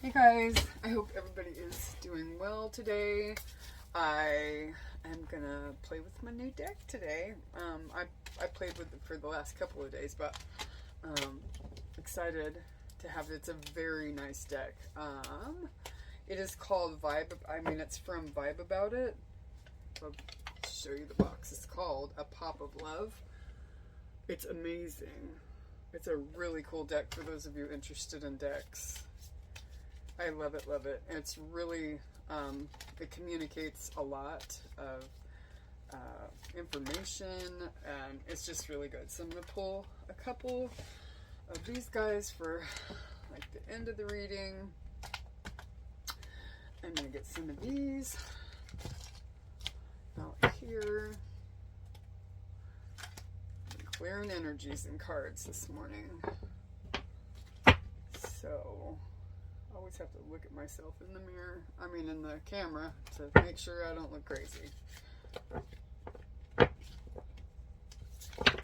Hey guys, I hope everybody is doing well today. I am gonna play with my new deck today. I played with it for the last couple of days, but excited to have it. It's a very nice deck. It is called Vibe. It's from Vibe About It. I'll show you the box. It's called A Pop of Love. It's amazing. It's a really cool deck for those of you interested in decks. I love it, love it. It's really, it communicates a lot of information, and it's just really good. So I'm going to pull a couple of these guys for like the end of the reading. I'm going to get some of these out here. I'm clearing energies and cards this morning. So I always have to look at myself in the mirror, in the camera, to make sure I don't look crazy.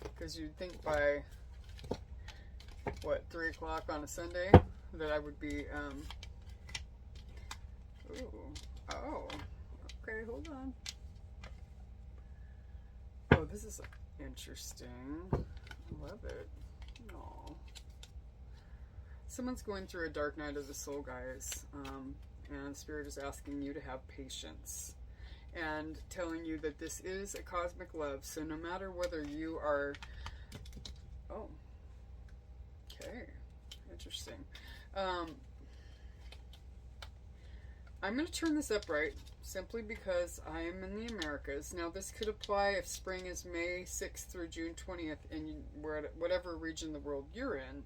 Because you'd think by, 3 o'clock on a Sunday, that I would be, okay, hold on. Oh, this is interesting. I love it. Aww. Someone's going through a dark night of the soul, guys, and Spirit is asking you to have patience and telling you that this is a cosmic love. So no matter whether you are, okay, interesting. I'm going to turn this upright simply because I am in the Americas. Now this could apply if spring is May 6th through June 20th in whatever region of the world you're in.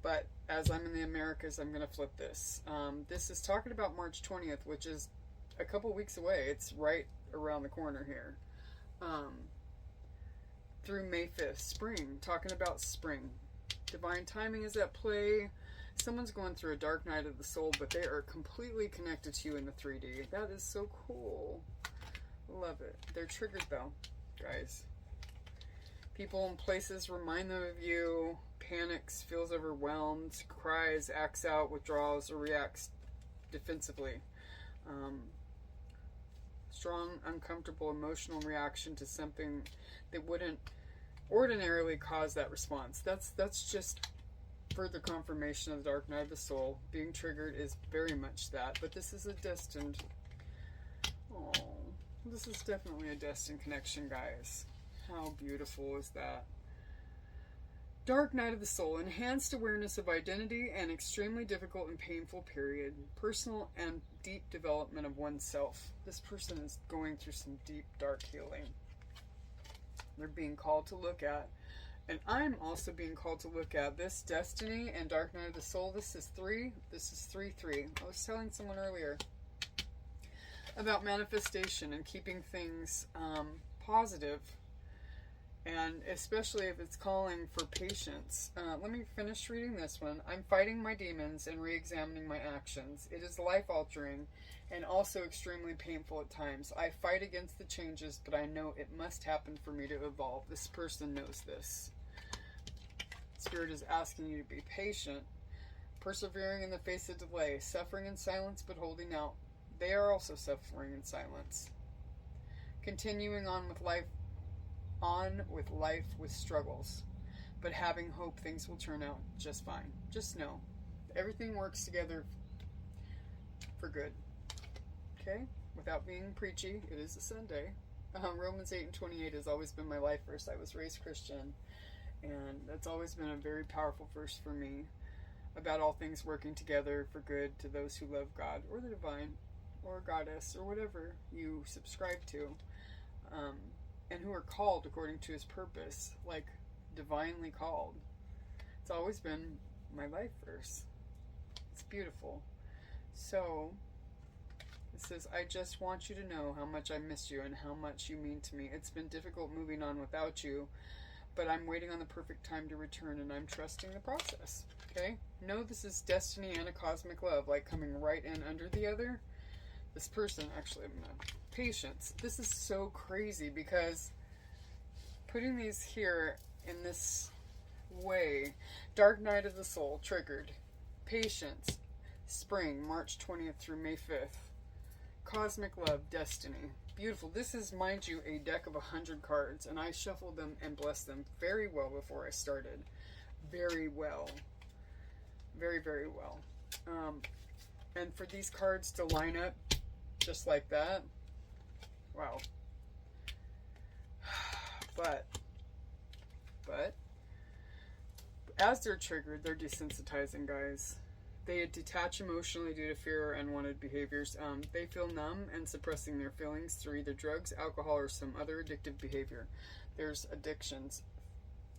But as I'm in the Americas, I'm going to flip this. This is talking about March 20th, which is a couple weeks away. It's right around the corner here. Through May 5th, spring. Talking about spring. Divine timing is at play. Someone's going through a dark night of the soul, but they are completely connected to you in the 3D. That is so cool. Love it. They're triggered though, guys. People and places remind them of you. Panics, feels overwhelmed, cries, acts out, withdraws, or reacts defensively. Strong, uncomfortable emotional reaction to something that wouldn't ordinarily cause that response. That's just further confirmation of the dark night of the soul. Being triggered is very much that, but this is a destined, this is definitely a destined connection, guys. How beautiful is that? Dark night of the soul, enhanced awareness of identity and extremely difficult and painful period, personal and deep development of oneself. This person is going through some deep, dark healing. They're being called to look at, and I'm also being called to look at this destiny and dark night of the soul. This is 3. This is 3-3. I was telling someone earlier about manifestation and keeping things positive. And especially if it's calling for patience. Let me finish reading this one. I'm fighting my demons and re-examining my actions. It is life-altering and also extremely painful at times. I fight against the changes, but I know it must happen for me to evolve. This person knows this. Spirit is asking you to be patient, persevering in the face of delay, suffering in silence but holding out. They are also suffering in silence. Continuing on with life with struggles, but having hope things will turn out just fine. Just know everything works together for good. Okay? Without being preachy, it is a Sunday. Romans 8:28 has always been my life verse. I was raised Christian, and that's always been a very powerful verse for me about all things working together for good to those who love God or the divine or goddess or whatever you subscribe to. And who are called according to his purpose, like divinely called. It's always been my life verse. It's beautiful. So, it says, I just want you to know how much I miss you and how much you mean to me. It's been difficult moving on without you, but I'm waiting on the perfect time to return, and I'm trusting the process. Okay? Know this is destiny and a cosmic love, like coming right in under the other. This person, actually, I'm going to... Patience. This is so crazy because putting these here in this way, dark night of the soul, triggered. Patience. Spring, March 20th through May 5th. Cosmic Love, Destiny. Beautiful. This is, mind you, a deck of 100 cards, and I shuffled them and blessed them very well before I started. Very well. Very, very well. And for these cards to line up just like that, wow. But as they're triggered, they're desensitizing, guys. They detach emotionally due to fear or unwanted behaviors. They feel numb and suppressing their feelings through either drugs, alcohol, or some other addictive behavior. There's addictions.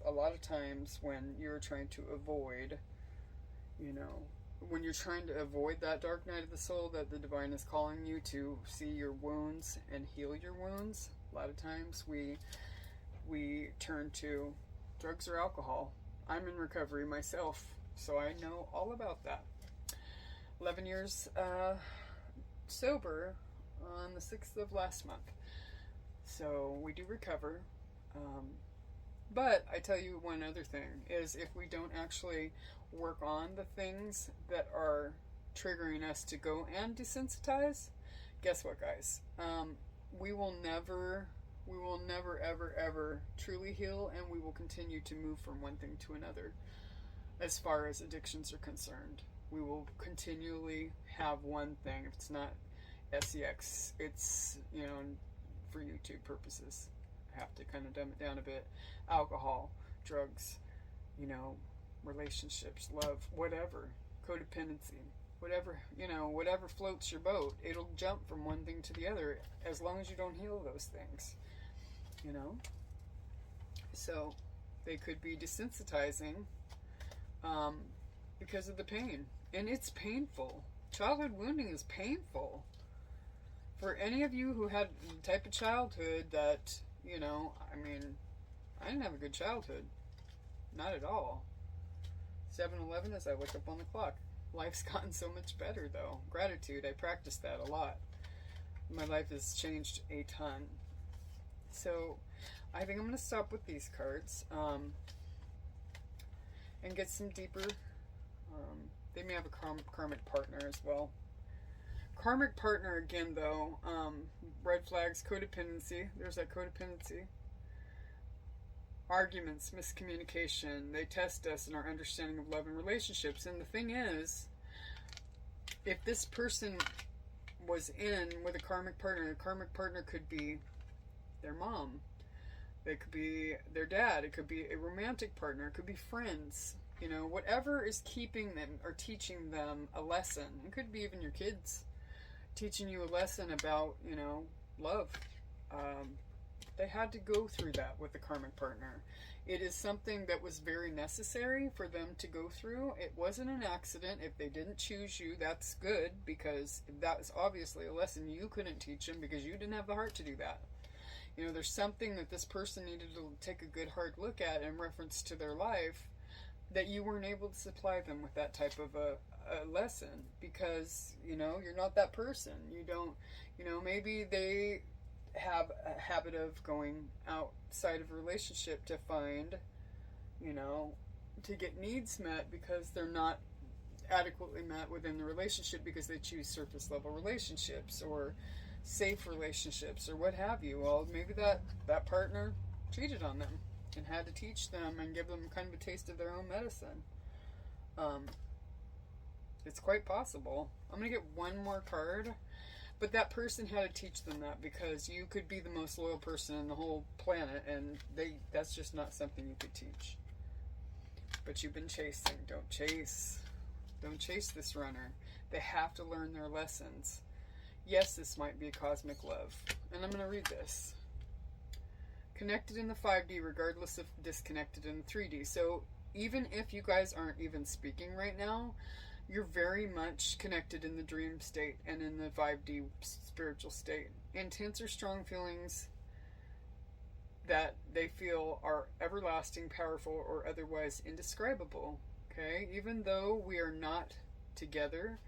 A lot of times when you're trying to avoid, when you're trying to avoid that dark night of the soul that the divine is calling you to see your wounds and heal your wounds, a lot of times we turn to drugs or alcohol. I'm in recovery myself, so I know all about that. 11 years sober on the 6th of last month. So we do recover. But I tell you one other thing is, if we don't actually work on the things that are triggering us to go and desensitize, guess what, guys? We will never ever truly heal, and we will continue to move from one thing to another. As far as addictions are concerned, we will continually have one thing. If it's not sex, it's, for YouTube purposes, I have to kind of dumb it down a bit. Alcohol, drugs, relationships, love, whatever, codependency, whatever floats your boat, it'll jump from one thing to the other as long as you don't heal those things, So they could be desensitizing because of the pain. And it's painful. Childhood wounding is painful. For any of you who had the type of childhood that, I didn't have a good childhood. Not at all. 7-Eleven as I look up on the clock. Life's gotten so much better, though. Gratitude, I practice that a lot. My life has changed a ton. So I think I'm going to stop with these cards and get some deeper. They may have a karmic partner as well. Karmic partner, again, though, red flags, codependency. There's that codependency. Arguments, miscommunication. They test us in our understanding of love and relationships. And the thing is, if this person was in with a karmic partner could be their mom. It could be their dad. It could be a romantic partner. It could be friends. Whatever is keeping them or teaching them a lesson. It could be even your kids teaching you a lesson about, love. They had to go through that with the karmic partner. It is something that was very necessary for them to go through. It wasn't an accident. If they didn't choose you, that's good, because that was obviously a lesson you couldn't teach them because you didn't have the heart to do that. There's something that this person needed to take a good hard look at in reference to their life that you weren't able to supply them with that type of a lesson because, you're not that person. You don't, maybe they have a habit of going outside of a relationship to find, to get needs met because they're not adequately met within the relationship because they choose surface level relationships or safe relationships or what have you. Well, maybe that partner cheated on them and had to teach them and give them kind of a taste of their own medicine. It's quite possible. I'm going to get one more card. But that person had to teach them that, because you could be the most loyal person in the whole planet and that's just not something you could teach. But you've been chasing. Don't chase this runner. They have to learn their lessons. Yes, this might be a cosmic love. And I'm going to read this. Connected in the 5D regardless of disconnected in the 3D. So even if you guys aren't even speaking right now, you're very much connected in the dream state and in the 5D spiritual state. Intense or strong feelings that they feel are everlasting, powerful, or otherwise indescribable. Okay? Even though we are not together,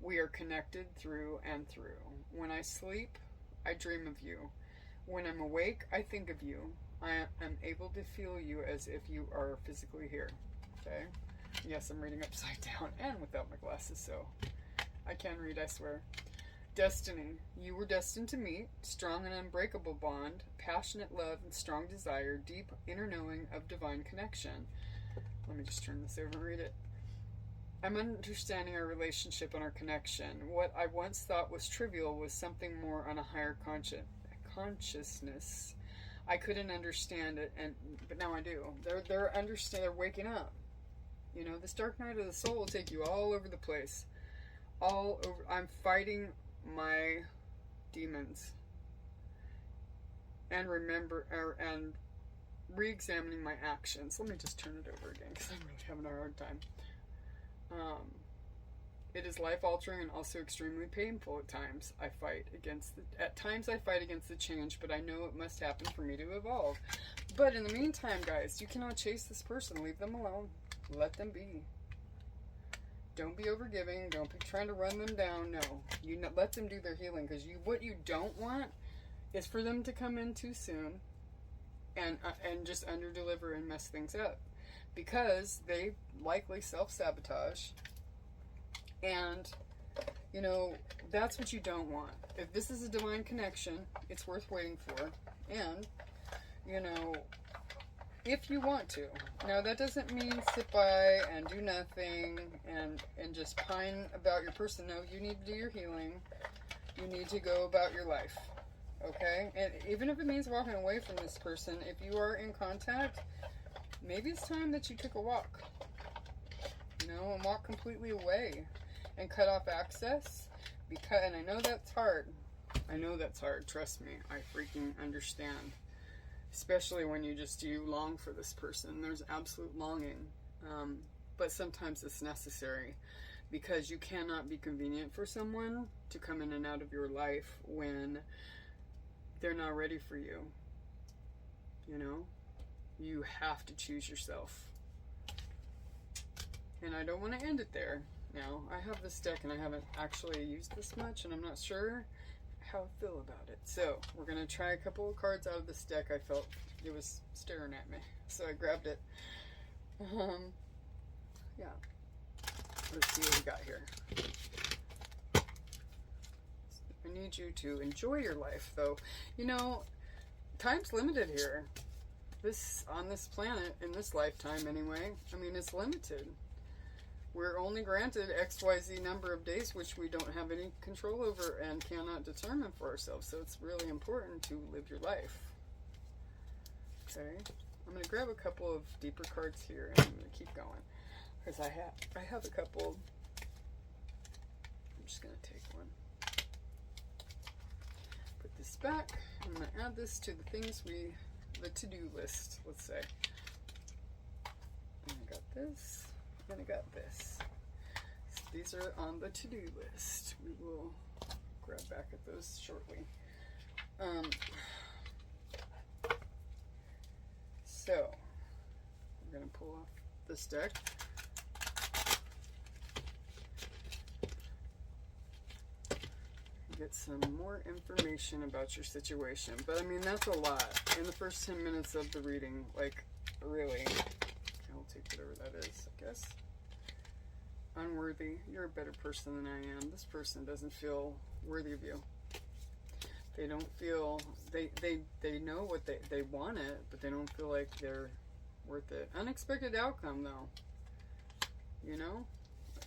we are connected through and through. When I sleep, I dream of you. When I'm awake, I think of you. I am able to feel you as if you are physically here. Okay? Yes, I'm reading upside down and without my glasses, so I can read, I swear. Destiny. You were destined to meet. Strong and unbreakable bond. Passionate love and strong desire. Deep inner knowing of divine connection. Let me just turn this over and read it. I'm understanding our relationship and our connection. What I once thought was trivial was something more on a higher consciousness. I couldn't understand it, but now I do. They're waking up. You know, this dark night of the soul will take you all over the place. All over. I'm fighting my demons. And re-examining my actions. Let me just turn it over again, because I'm really having a hard time. It is life-altering and also extremely painful at times. At times I fight against the change, but I know it must happen for me to evolve. But in the meantime, guys, you cannot chase this person. Leave them alone. Let them be. Don't be overgiving. Don't be trying to run them down. No. Let them do their healing, because what you don't want is for them to come in too soon and just under-deliver and mess things up. Because they likely self-sabotage. And, you know, that's what you don't want. If this is a divine connection, it's worth waiting for. And, you know, if you want to. Now, that doesn't mean sit by and do nothing and just pine about your person. No, you need to do your healing. You need to go about your life. Okay? And even if it means walking away from this person, if you are in contact, maybe it's time that you took a walk. You know, and walk completely away. And cut off access. And I know that's hard. I know that's hard. Trust me. I freaking understand. Especially when you long for this person. There's absolute longing. But sometimes it's necessary. Because you cannot be convenient for someone to come in and out of your life when they're not ready for you. You know? You have to choose yourself. And I don't want to end it there. Now, I have this deck and I haven't actually used this much, and I'm not sure how I feel about it. So, we're going to try a couple of cards out of this deck. I felt it was staring at me, so I grabbed it. Yeah. Let's see what we got here. I need you to enjoy your life, though. You know, time's limited here. On this planet, in this lifetime anyway, I mean, it's limited. We're only granted XYZ number of days, which we don't have any control over and cannot determine for ourselves. So it's really important to live your life. Okay, I'm going to grab a couple of deeper cards here and I'm going to keep going. Because I have a couple. I'm just going to take one. Put this back. I'm going to add this to the things the to-do list, let's say. And I got this. And I got this. So these are on the to-do list. We will grab back at those shortly. So, I'm going to pull off this deck. Get some more information about your situation. But I mean, that's a lot. In the first 10 minutes of the reading, like, really. I'll take whatever that is, I guess. Unworthy. You're a better person than I am. This person doesn't feel worthy of you. They don't feel... They know what they want it, but they don't feel like they're worth it. Unexpected outcome, though. You know?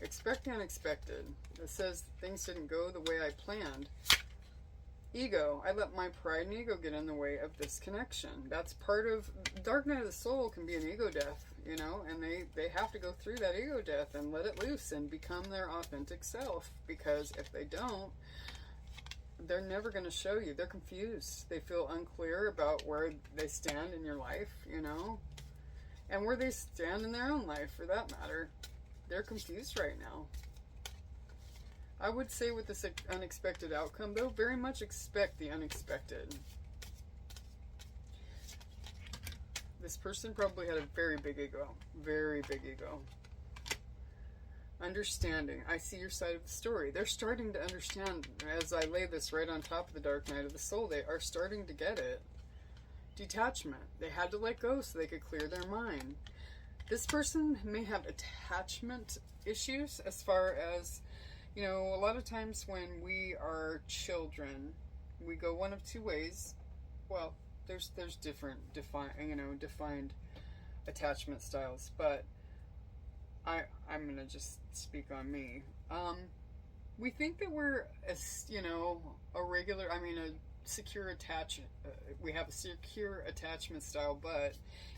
Expect the unexpected. It says things didn't go the way I planned. Ego. I let my pride and ego get in the way of this connection. That's part of... Dark Night of the Soul can be an ego death, you know? And they have to go through that ego death and let it loose and become their authentic self. Because if they don't, they're never going to show you. They're confused. They feel unclear about where they stand in your life, you know? And where they stand in their own life, for that matter. They're confused right now. I would say with this unexpected outcome, though, very much expect the unexpected. This person probably had a very big ego. Very big ego. Understanding. I see your side of the story. They're starting to understand. As I lay this right on top of the Dark Night of the Soul, they are starting to get it. Detachment. They had to let go so they could clear their mind. This person may have attachment issues as far as, You know, a lot of times when we are children, we go one of two ways. Well, there's different defined attachment styles, but I'm gonna just speak on me. We think that we're a regular. I mean, a secure attachment. We have a secure attachment style, but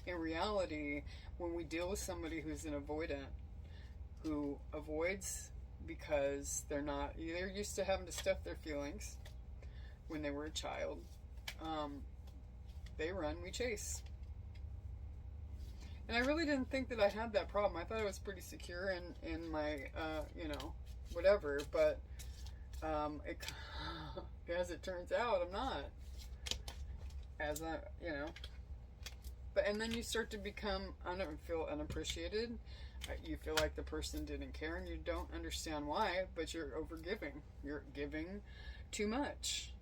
in reality, when we deal with somebody who's an avoidant, who avoids because they're used to having to stuff their feelings when they were a child. They run, we chase. And I really didn't think that I had that problem. I thought I was pretty secure in my, whatever. But as it turns out, I'm not. But and then you start to feel unappreciated. You feel like the person didn't care, and you don't understand why. But you're overgiving. You're giving too much.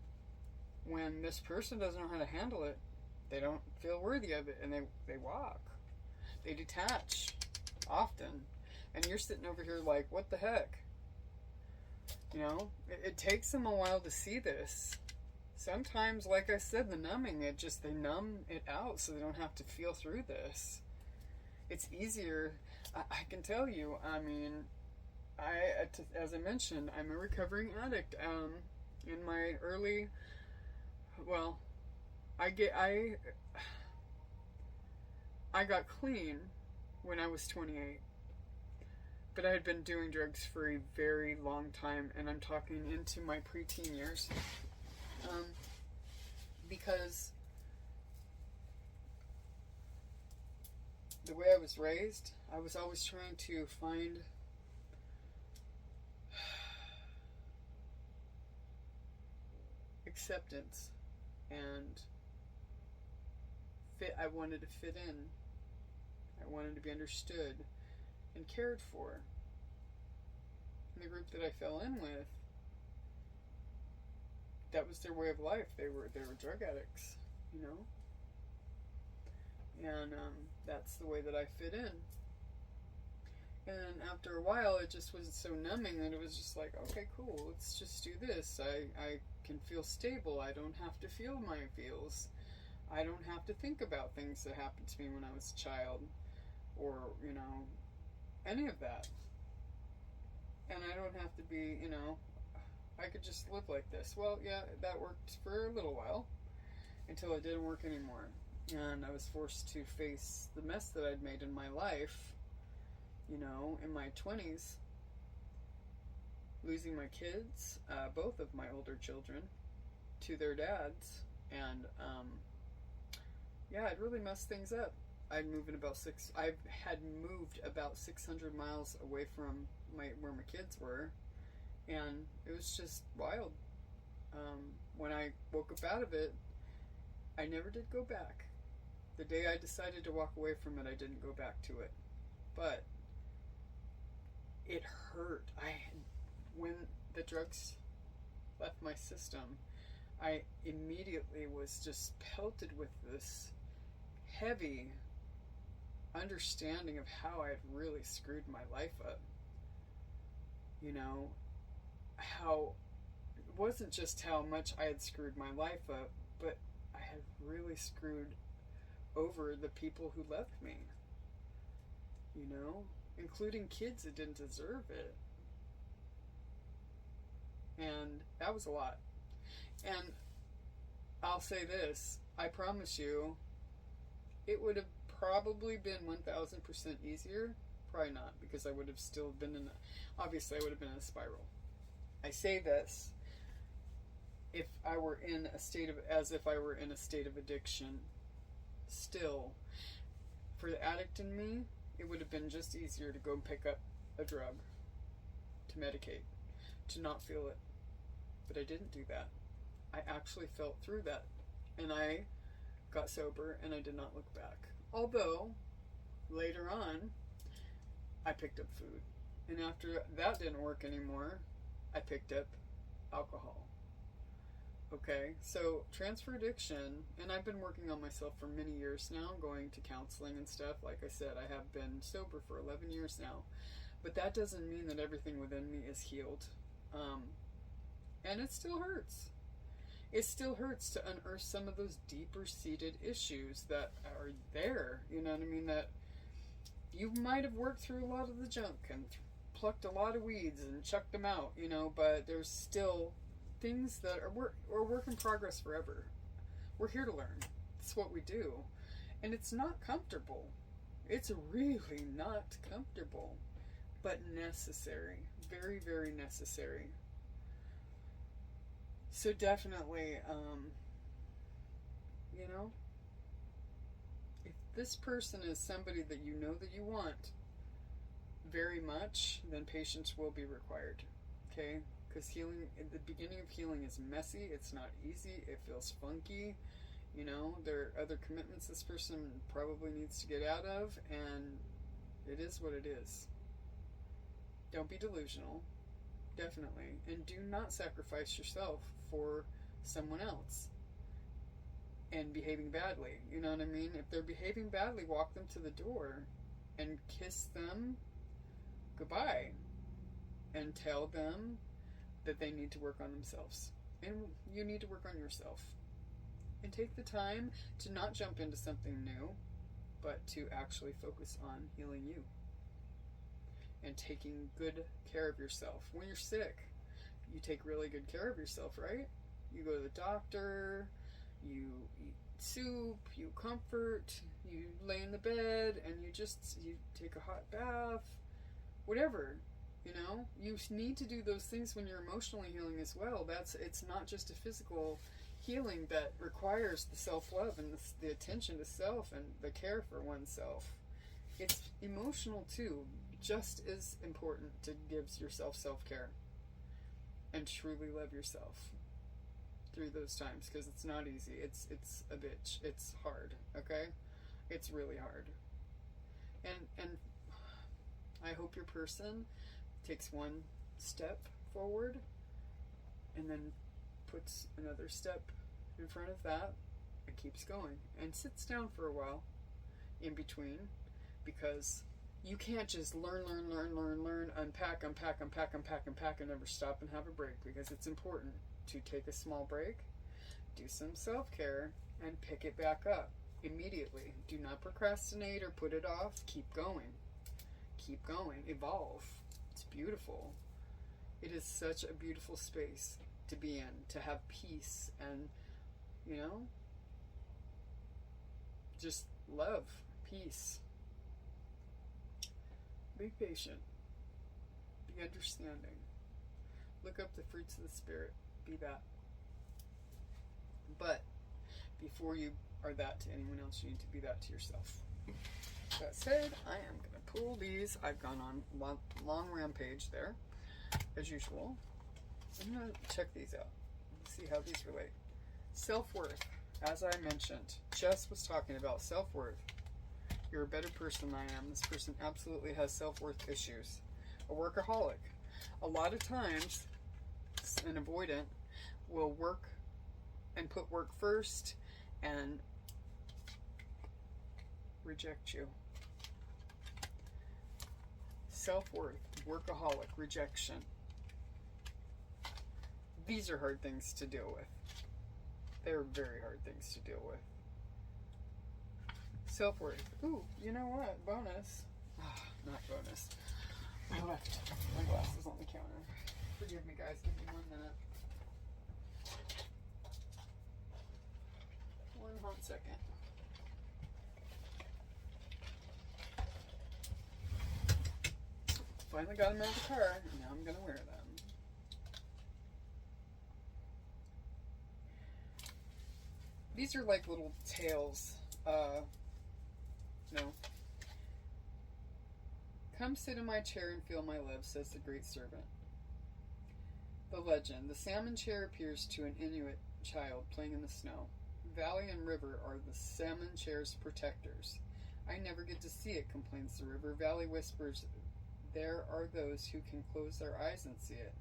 When this person doesn't know how to handle it, they don't feel worthy of it, and they walk. They detach often. And you're sitting over here like, what the heck? It takes them a while to see this. Sometimes, like I said, the numbing, they numb it out so they don't have to feel through this. It's easier. I can tell you, I mean, as I mentioned, I'm a recovering addict. In my early, I got clean when I was 28. But I had been doing drugs for a very long time, and I'm talking into my preteen years. Because the way I was raised, I was always trying to find acceptance and fit. I wanted to fit in. I wanted to be understood and cared for. And the group that I fell in with, that was their way of life. They were drug addicts, and that's the way that I fit in. And after a while, it just was so numbing that it was just like, okay, cool, let's just do this. I can feel stable. I don't have to feel my feels. I don't have to think about things that happened to me when I was a child, or any of that. And I don't have to be, I could just live like this. Well, yeah, that worked for a little while until it didn't work anymore. And I was forced to face the mess that I'd made in my life, in my 20s. Losing my kids, both of my older children, to their dads. And, it really messed things up. I had moved about 600 miles away from where my kids were, and it was just wild. When I woke up out of it, I never did go back. The day I decided to walk away from it, I didn't go back to it. But it hurt. When the drugs left my system, I immediately was just pelted with this heavy understanding of how I had really screwed my life up. How it wasn't just how much I had screwed my life up, but I had really screwed over the people who loved me. Including kids that didn't deserve it. And that was a lot. And I'll say this, I promise you, it would have probably been 1,000% easier. Probably not, because I would have still been obviously I would have been in a spiral. I say this as if I were in a state of addiction. Still, for the addict in me, it would have been just easier to go and pick up a drug, to medicate, to not feel it. But I didn't do that. I actually felt through that, and I got sober, and I did not look back. Although, later on, I picked up food. And after that didn't work anymore, I picked up alcohol. Okay, so transfer addiction, and I've been working on myself for many years now, going to counseling and stuff. Like I said, I have been sober for 11 years now. But that doesn't mean that everything within me is healed. And it still hurts. It still hurts to unearth some of those deeper seated issues that are there, you know what I mean, that you might have worked through a lot of the junk and plucked a lot of weeds and chucked them out, you know, but there's still things that are work in progress forever. We're here to learn. It's what we do. And it's not comfortable. It's really not comfortable, but necessary. Very, very necessary. So definitely, you know, if this person is somebody that you know that you want very much, then patience will be required, okay? Because healing, the beginning of healing is messy, it's not easy, it feels funky, you know, there are other commitments this person probably needs to get out of, and it is what it is. Don't be delusional, definitely, and do not sacrifice yourself for someone else and behaving badly, you know what I mean? If they're behaving badly, walk them to the door and kiss them goodbye and tell them that they need to work on themselves, and you need to work on yourself, and take the time to not jump into something new, but to actually focus on healing you and taking good care of yourself. When you're sick, you take really good care of yourself, right? You go to the doctor, you eat soup, you comfort, you lay in the bed, and you take a hot bath, whatever, you know? You need to do those things when you're emotionally healing as well. It's not just a physical healing that requires the self-love and the attention to self and the care for oneself. It's emotional too, just as important to give yourself self-care and truly love yourself through those times, because it's not easy. It's a bitch. It's hard, okay? It's really hard. And I hope your person takes one step forward and then puts another step in front of that and keeps going and sits down for a while in between, because you can't just learn, unpack, and never stop and have a break, because it's important to take a small break, do some self-care, and pick it back up immediately. Do not procrastinate or put it off. Keep going. Keep going. Evolve. It's beautiful. It is such a beautiful space to be in, to have peace and, you know, just love, peace. Be patient. Be understanding. Look up the fruits of the Spirit. Be that. But before you are that to anyone else, you need to be that to yourself. That said, I am going to pull these. I've gone on long rampage there, as usual. I'm going to check these out and see how these relate. Self-worth. As I mentioned, Jess was talking about self-worth. You're a better person than I am. This person absolutely has self-worth issues. A workaholic. A lot of times, an avoidant will work and put work first and reject you. Self-worth, workaholic, rejection. These are hard things to deal with. They're very hard things to deal with. Self-worth. Ooh, you know what? Bonus. Not bonus. I left my glasses on the counter. Forgive me, guys. Give me 1 minute. 1 hot second. Finally got them out of the car. Now I'm going to wear them. These are like little tales. No. Come sit in my chair and feel my love, says the great servant. The legend. The salmon chair appears to an Inuit child playing in the snow. Valley and river are the salmon chair's protectors. I never get to see it, complains the river. Valley whispers, there are those who can close their eyes and see it.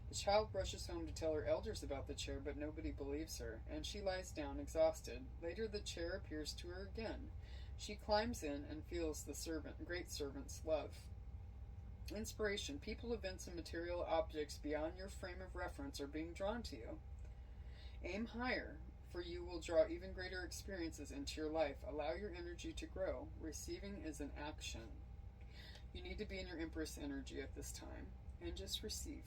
The child rushes home to tell her elders about the chair, but nobody believes her, and she lies down exhausted. Later the chair appears to her again. She climbs in and feels the great servant's love. Inspiration. People, events, and material objects beyond your frame of reference are being drawn to you. Aim higher, for you will draw even greater experiences into your life. Allow your energy to grow. Receiving is an action. You need to be in your Empress energy at this time and just receive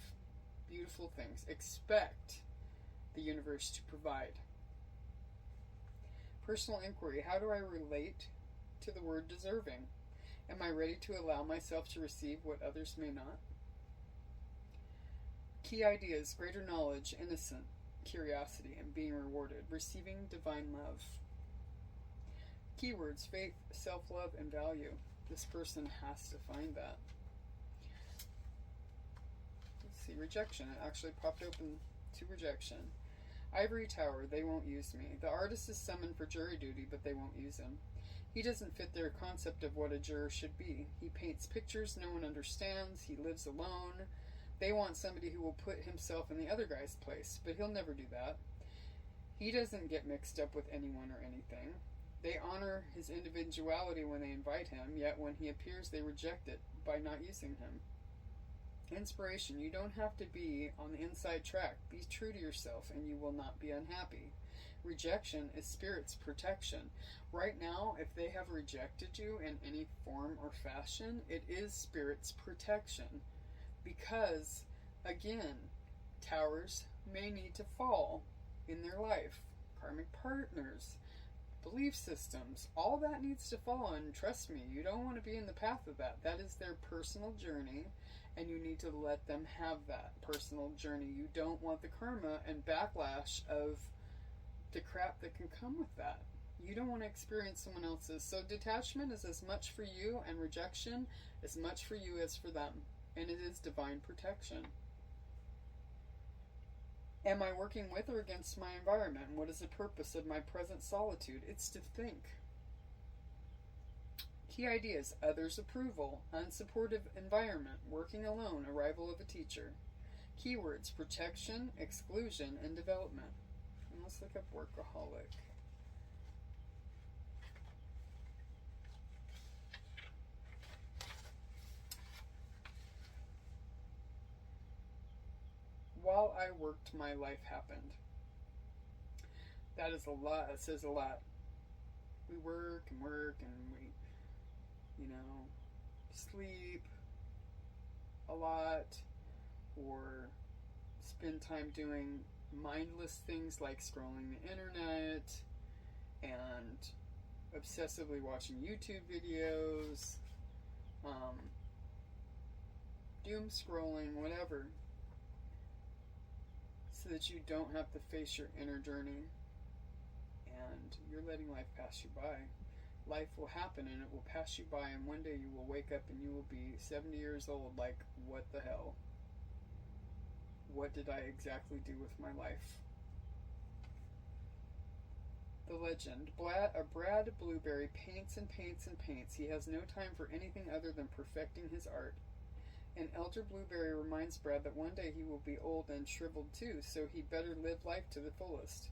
beautiful things. Expect the universe to provide. Personal inquiry. How do I relate to the word deserving? Am I ready to allow myself to receive what others may not? Key ideas. Greater knowledge, innocent curiosity, and being rewarded. Receiving divine love. Keywords. Faith, self-love, and value. This person has to find that. Let's see. Rejection. It actually popped open to rejection. Ivory tower. They won't use me. The artist is summoned for jury duty, but they won't use him. He doesn't fit their concept of what a juror should be. He paints pictures no one understands. He lives alone. They want somebody who will put himself in the other guy's place, but he'll never do that. He doesn't get mixed up with anyone or anything. They honor his individuality when they invite him, yet when he appears they reject it by not using him. Inspiration. You don't have to be on the inside track. Be true to yourself and you will not be unhappy. Rejection is Spirit's protection. Right now, if they have rejected you in any form or fashion, it is Spirit's protection. Because, again, towers may need to fall in their life. Karmic partners, belief systems, all that needs to fall, and trust me, you don't want to be in the path of that. That is their personal journey, and you need to let them have that personal journey. You don't want the karma and backlash of the crap that can come with that. You don't want to experience someone else's. So detachment is as much for you, and rejection as much for you as for them. And it is divine protection. Am I working with or against my environment? What is the purpose of my present solitude? It's to think. Key ideas. Others' approval. Unsupportive environment. Working alone. Arrival of a teacher. Keywords. Protection, exclusion, and development. And let's look up workaholic. While I worked, my life happened. That is a lot. It says a lot. We work and we, sleep a lot, or spend time doing mindless things like scrolling the internet and obsessively watching YouTube videos, doom scrolling, whatever, so that you don't have to face your inner journey and you're letting life pass you by. Life will happen and it will pass you by, and one day you will wake up and you will be 70 years old like, what the hell? What did I exactly do with my life? The legend. Brad Blueberry paints and paints and paints. He has no time for anything other than perfecting his art. And Elder Blueberry reminds Brad that one day he will be old and shriveled too, so he'd better live life to the fullest.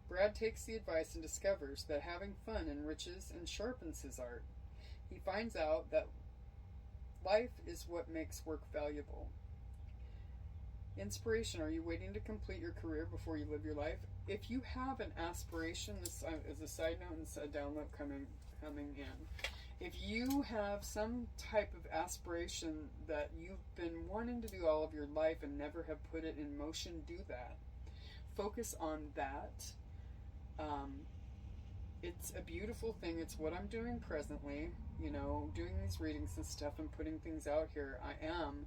Brad takes the advice and discovers that having fun enriches and sharpens his art. He finds out that life is what makes work valuable. Inspiration. Are you waiting to complete your career before you live your life? If you have an aspiration, this is a side note and it's a download coming in. If you have some type of aspiration that you've been wanting to do all of your life and never have put it in motion, do that. Focus on that. It's a beautiful thing. It's what I'm doing presently, doing these readings and stuff and putting things out here. I am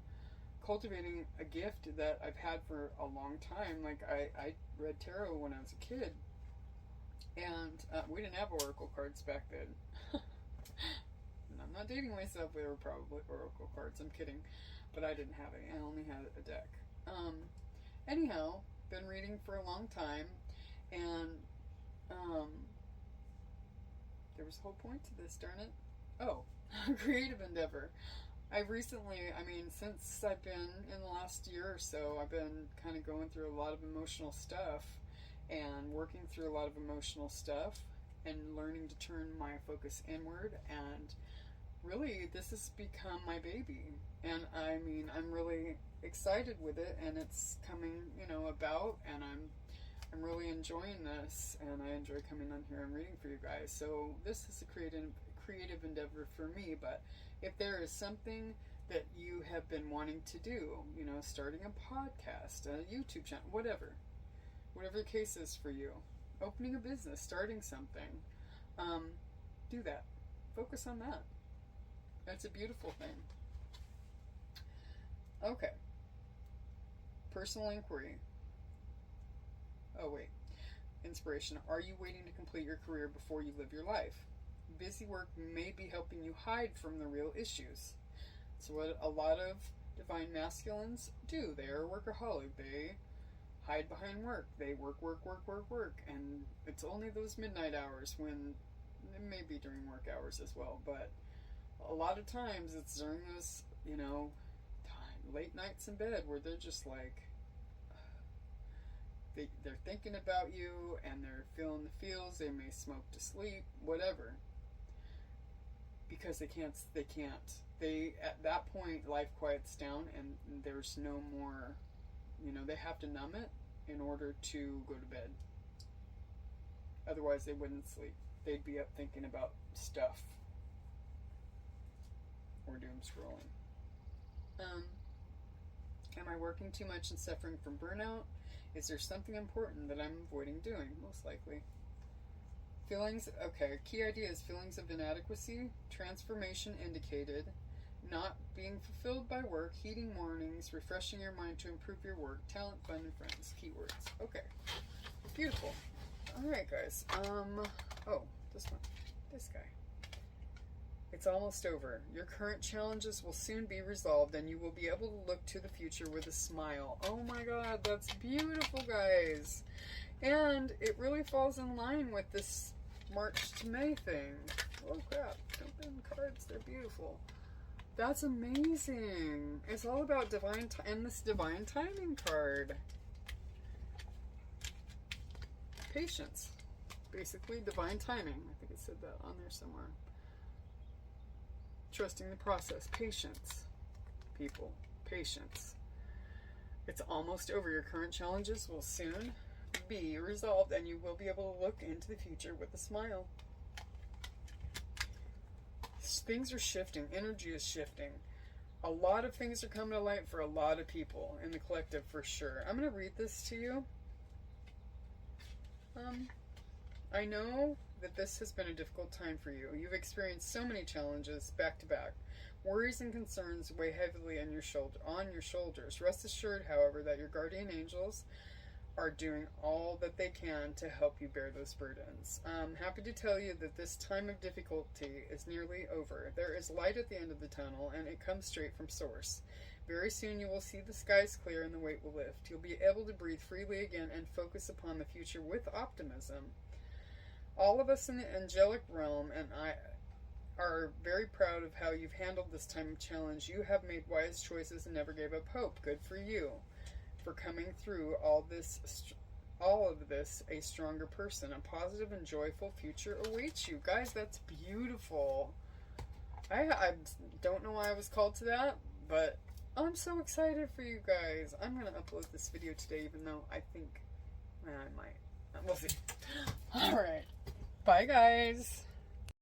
cultivating a gift that I've had for a long time. Like, I read tarot when I was a kid, and we didn't have oracle cards back then. And I'm not dating myself, they were probably oracle cards, I'm kidding, but I didn't have any. I only had a deck. Anyhow, been reading for a long time, and there was a whole point to this, darn it. Oh, creative endeavor. I've recently, since I've been in the last year or so, I've been kind of going through a lot of emotional stuff and working through a lot of emotional stuff and learning to turn my focus inward and really, this has become my baby. And I mean, I'm really excited with it, and it's coming, you know, about, and I'm really enjoying this, and I enjoy coming on here and reading for you guys. So this is a creative endeavor for me, but if there is something that you have been wanting to do, you know, starting a podcast, a YouTube channel, whatever the case is for you, opening a business, starting something, do that. Focus on that. That's a beautiful thing. Okay. Personal inquiry. Oh, wait. Inspiration. Are you waiting to complete your career before you live your life? Busy work may be helping you hide from the real issues. That's what a lot of divine masculines do. They are workaholic. They hide behind work. They work. And it's only those midnight hours when, it may be during work hours as well, but a lot of times it's during those, you know, late nights in bed where they're just like, they're thinking about you and they're feeling the feels. They may smoke to sleep, whatever, because they can't, at that point, life quiets down and there's no more, you know, they have to numb it in order to go to bed. Otherwise they wouldn't sleep. They'd be up thinking about stuff or doom scrolling. Am I working too much and suffering from burnout? Is there something important that I'm avoiding doing? Most likely. Feelings, okay, key ideas: feelings of inadequacy, transformation indicated, not being fulfilled by work, heating mornings, refreshing your mind to improve your work, talent, fun, and friends. Keywords. Okay. Beautiful. Alright, guys. Oh, this one. This guy. It's almost over. Your current challenges will soon be resolved and you will be able to look to the future with a smile. Oh my god, that's beautiful, guys. And it really falls in line with this March to May thing. Oh crap, jump in cards, they're beautiful. That's amazing. It's all about divine and this divine timing card. Patience. Basically, divine timing. I think it said that on there somewhere. Trusting the process. Patience. People. Patience. It's almost over. Your current challenges will soon be resolved and you will be able to look into the future with a smile. Things are shifting. Energy is shifting. A lot of things are coming to light for a lot of people in the collective for sure. I'm going to read this to you. I know that this has been a difficult time for you. You've experienced so many challenges back to back. Worries and concerns weigh heavily on your shoulders. Rest assured, however, that your guardian angels are doing all that they can to help you bear those burdens. I'm happy to tell you that this time of difficulty is nearly over. There is light at the end of the tunnel, and it comes straight from source. Very soon you will see the skies clear and the weight will lift. You'll be able to breathe freely again and focus upon the future with optimism. All of us in the angelic realm and I are very proud of how you've handled this time of challenge. You have made wise choices and never gave up hope. Good for you for coming through all of this a stronger person. A positive and joyful future awaits you. Guys, that's beautiful. I don't know why I was called to that, but I'm so excited for you guys. I'm going to upload this video today, even though I think I might. We'll see. Alright. Bye, guys.